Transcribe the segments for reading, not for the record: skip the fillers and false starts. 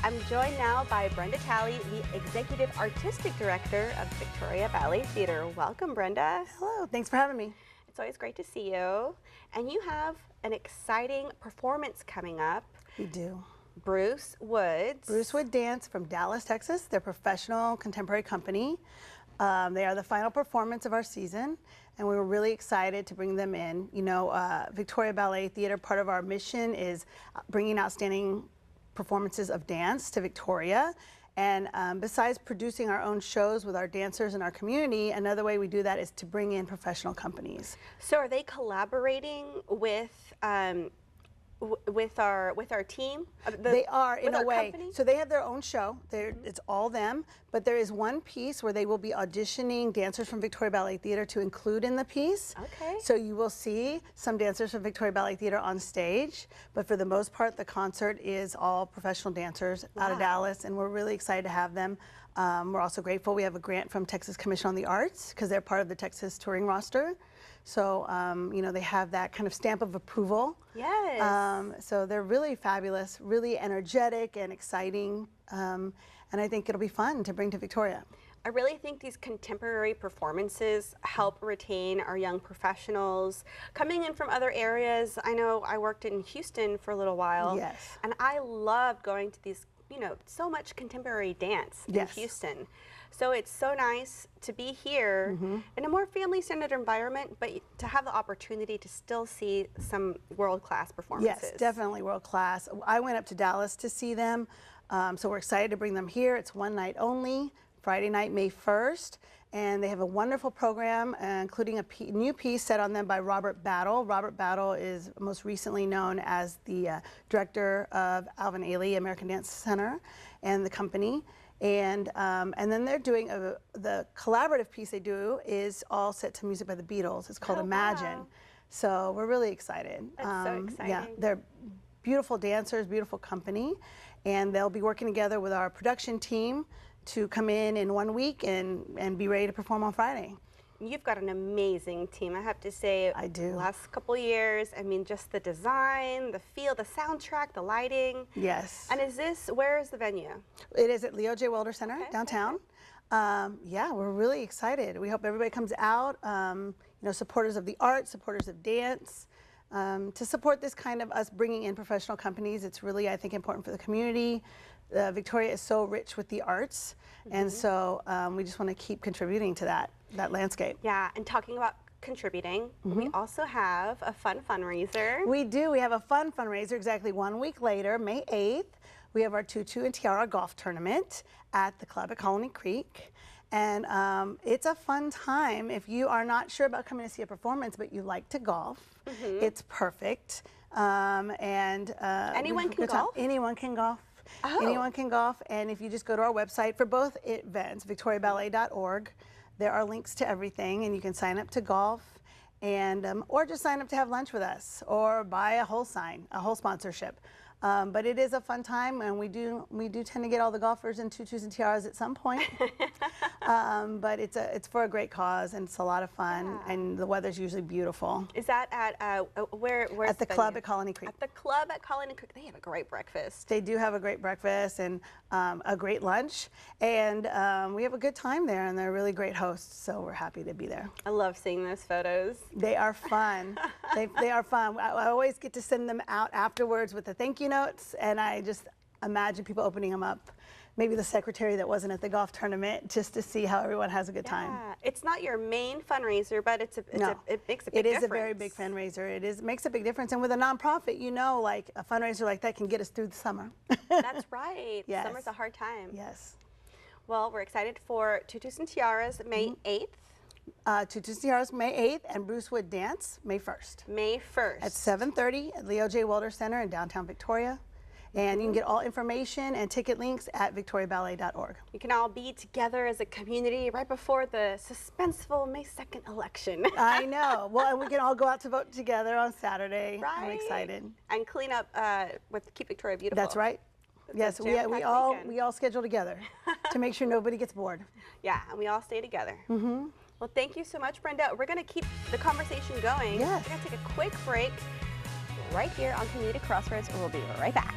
I'm joined now by Brenda Talley, the Executive Artistic Director of Victoria Ballet Theatre. Welcome, Brenda. Hello, thanks for having me. It's always great to see you. And you have an exciting performance coming up. We do. Bruce Woods. Bruce Wood Dance from Dallas, Texas. They're a professional contemporary company. They are the final performance of our season, and we were really excited to bring them in. You know, Victoria Ballet Theatre, part of our mission is bringing outstanding performances of dance to Victoria. And besides producing our own shows with our dancers and our community, another way we do that is to bring in professional companies. So are they collaborating with our team? They are, in a way. Company? So they have their own show. It's all them, but there is one piece where they will be auditioning dancers from Victoria Ballet Theatre to include in the piece. Okay. So you will see some dancers from Victoria Ballet Theatre on stage, but for the most part, the concert is all professional dancers out of Dallas, and we're really excited to have them. We're also grateful we have a grant from Texas Commission on the Arts because they're part of the Texas touring roster. So, you know, they have that kind of stamp of approval. Yes. So they're really fabulous, really energetic and exciting. And I think it'll be fun to bring to Victoria. I really think these contemporary performances help retain our young professionals coming in from other areas. I know I worked in Houston for a little while. Yes. And I loved going to these, you know, so much contemporary dance in Houston. So it's so nice to be here in a more family-centered environment, but to have the opportunity to still see some world-class performances. Yes, definitely world-class. I went up to Dallas to see them, so we're excited to bring them here. It's one night only, Friday night, May 1st, and they have a wonderful program, including a new piece set on them by Robert Battle. Robert Battle is most recently known as the director of Alvin Ailey American Dance Center and the company. And then they're doing the collaborative piece they do is all set to music by the Beatles. It's called Imagine. Wow. So we're really excited. That's so exciting. Yeah, they're beautiful dancers, beautiful company, and they'll be working together with our production team to come in 1 week and be ready to perform on Friday. You've got an amazing team, I have to say. I do. Last couple years, I mean, just the design, the feel, the soundtrack, the lighting. Yes. And where is the venue? It is at Leo J. Welder Center, downtown. Yeah, we're really excited. We hope everybody comes out, you know, supporters of the arts, supporters of dance, to support this kind of us bringing in professional companies. It's really, I think, important for the community. Victoria is so rich with the arts, and so we just want to keep contributing to that landscape. Yeah, and talking about contributing, we also have a fun fundraiser. We do. We have a fun fundraiser exactly 1 week later, May 8th. We have our Tutu and Tiara golf tournament at the club at Colony Creek. And it's a fun time. If you are not sure about coming to see a performance, but you like to golf, it's perfect. Anyone can golf? Anyone can golf. Oh. Anyone can golf, and if you just go to our website for both events, victoriaballet.org, there are links to everything, and you can sign up to golf, and or just sign up to have lunch with us, or buy a whole sponsorship. But it is a fun time, and we do tend to get all the golfers in tutus and tiaras at some point. But it's for a great cause, and it's a lot of fun, and the weather's usually beautiful. Is that at where's at the club at Colony Creek? At the club at Colony Creek, they have a great breakfast. They do have a great breakfast and a great lunch, and we have a good time there, and they're really great hosts, so we're happy to be there. I love seeing those photos. They are fun. they are fun. I always get to send them out afterwards with the thank you notes, and I just imagine people opening them up. Maybe the secretary that wasn't at the golf tournament, just to see how everyone has a good time. It's not your main fundraiser, but it makes a big difference. It is a very big fundraiser. It makes a big difference, and with a nonprofit, you know, like a fundraiser like that can get us through the summer. That's right. Yes. Summer's a hard time. Yes. Well, we're excited for Tutus and Tiaras May 8th. Tutus and Tiaras May 8th, and Bruce Wood Dance May 1st. May 1st. At 7:30 at Leo J. Welder Center in downtown Victoria. And you can get all information and ticket links at victoriaballet.org. We can all be together as a community right before the suspenseful May 2nd election. I know. Well, and we can all go out to vote together on Saturday. Right. I'm excited. And clean up with Keep Victoria Beautiful. That's right. Yes, we all schedule together to make sure nobody gets bored. Yeah, and we all stay together. Well, thank you so much, Brenda. We're going to keep the conversation going. Yes. We're going to take a quick break right here on Community Crossroads, and we'll be right back.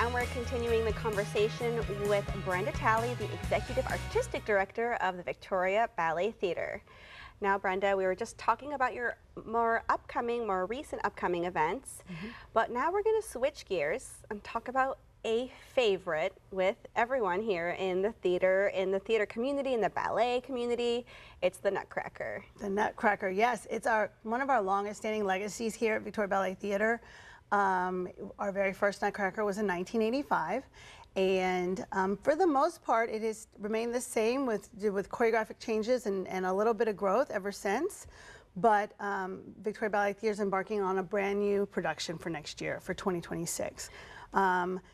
And we're continuing the conversation with Brenda Talley, the Executive Artistic Director of the Victoria Ballet Theatre. Now, Brenda, we were just talking about your more recent upcoming events, but now we're going to switch gears and talk about a favorite with everyone here in the theater community, in the ballet community. It's the Nutcracker. The Nutcracker, yes. It's one of our longest standing legacies here at Victoria Ballet Theatre. Our very first Nutcracker was in 1985. And for the most part, it has remained the same with choreographic changes and a little bit of growth ever since. But Victoria Ballet Theatre is embarking on a brand new production for next year, for 2026.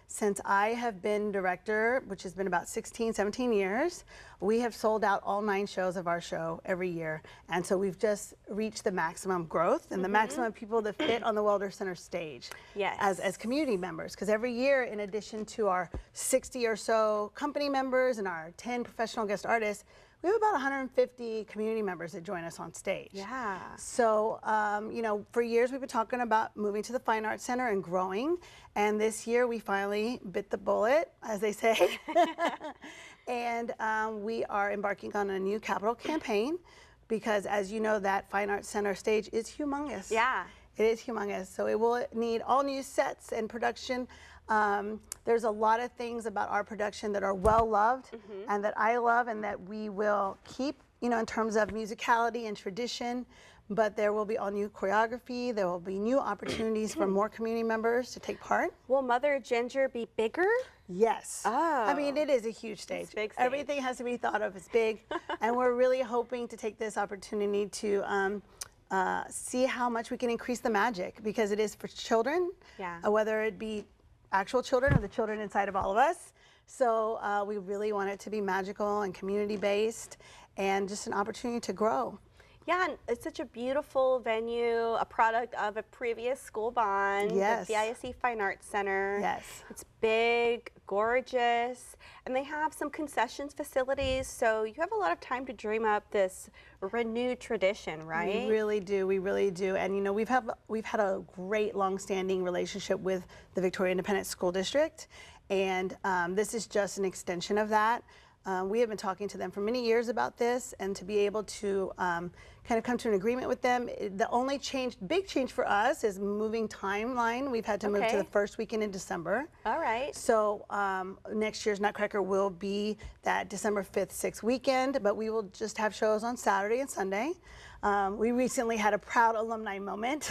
Since I have been director, which has been about 16, 17 years, we have sold out all 9 shows of our show every year. And so we've just reached the maximum growth and the maximum people that fit on the Welder Center stage as community members. Because every year, in addition to our 60 or so company members and our 10 professional guest artists, we have about 150 community members that join us on stage. Yeah. So, you know, for years we've been talking about moving to the Fine Arts Center and growing. And this year we finally bit the bullet, as they say. And we are embarking on a new capital campaign because, as you know, that Fine Arts Center stage is humongous. Yeah. It is humongous. So it will need all new sets and production. There's a lot of things about our production that are well loved and that I love and that we will keep, you know, in terms of musicality and tradition. But there will be all new choreography. There will be new opportunities for more community members to take part. Will Mother Ginger be bigger? Yes. Oh. I mean, it is a huge stage. It's a big stage. Everything has to be thought of as big. And we're really hoping to take this opportunity to see how much we can increase the magic, because it is for children, whether it be actual children or the children inside of all of us. So we really want it to be magical and community-based and just an opportunity to grow. Yeah, and it's such a beautiful venue, a product of a previous school bond, the VISC Fine Arts Center. Yes. It's big, gorgeous, and they have some concessions facilities, so you have a lot of time to dream up this renewed tradition, right? We really do, we really do. And you know, we've had a great long-standing relationship with the Victoria Independent School District, and this is just an extension of that. We have been talking to them for many years about this, and to be able to kind of come to an agreement with them. The only big change for us is moving timeline. We've had to move to the first weekend in December. All right. So next year's Nutcracker will be that December 5th, 6th weekend, but we will just have shows on Saturday and Sunday. We recently had a proud alumni moment.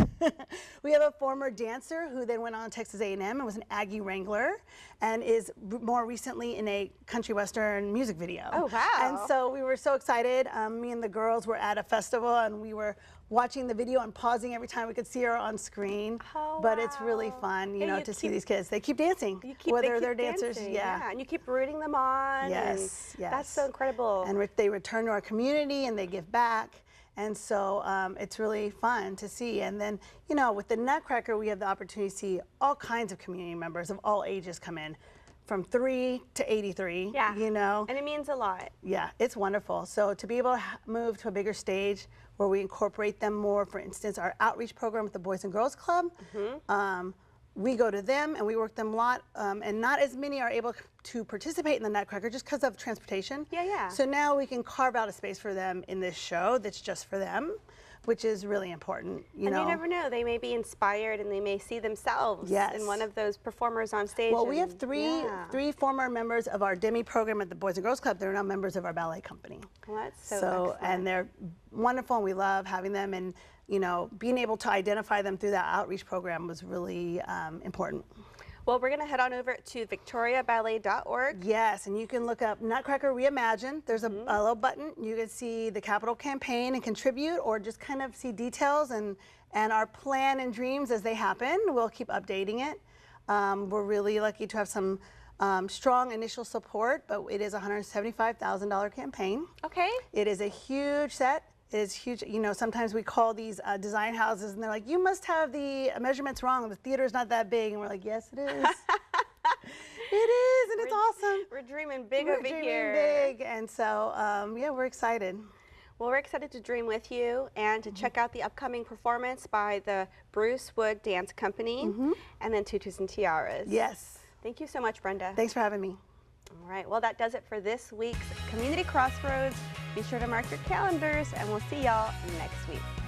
We have a former dancer who then went on to Texas A&M and was an Aggie Wrangler and is more recently in a country western music video. Oh, wow. And so we were so excited. Me and the girls were at a festival and we were watching the video and pausing every time we could see her on screen. Oh, but it's really fun, you know, to see these kids. They keep dancing, whether they're dancers. Yeah, and you keep rooting them on. Yes, yes. That's so incredible. And they return to our community and they give back. And so it's really fun to see. And then, you know, with the Nutcracker, we have the opportunity to see all kinds of community members of all ages come in, from 3 to 83, you know. And it means a lot. Yeah, it's wonderful. So to be able to move to a bigger stage where we incorporate them more, for instance, our outreach program with the Boys and Girls Club, we go to them and we work them a lot, and not as many are able to participate in the Nutcracker just because of transportation. Yeah. So now we can carve out a space for them in this show that's just for them, which is really important. You know, you never know, they may be inspired and they may see themselves in one of those performers on stage. Well, we have three former members of our Demi program at the Boys and Girls Club. They're now members of our ballet company. Well, that's so excellent. And they're wonderful, and we love having them. And you know, being able to identify them through that outreach program was really important. Well, we're going to head on over to victoriaballet.org. Yes, and you can look up Nutcracker Reimagined. There's a little button. You can see the capital campaign and contribute, or just kind of see details and our plan and dreams as they happen. We'll keep updating it. We're really lucky to have some strong initial support, but it is a $175,000 campaign. Okay. It is a huge set. It is huge. You know, sometimes we call these design houses and they're like, you must have the measurements wrong. The theater's not that big. And we're like, yes, it is. It is, and it's awesome. We're dreaming big over here. We're dreaming big. And so, yeah, we're excited. Well, we're excited to dream with you and to check out the upcoming performance by the Bruce Wood Dance Company and then Tutus and Tiaras. Yes. Thank you so much, Brenda. Thanks for having me. All right, well, that does it for this week's Community Crossroads. Be sure to mark your calendars, and we'll see y'all next week.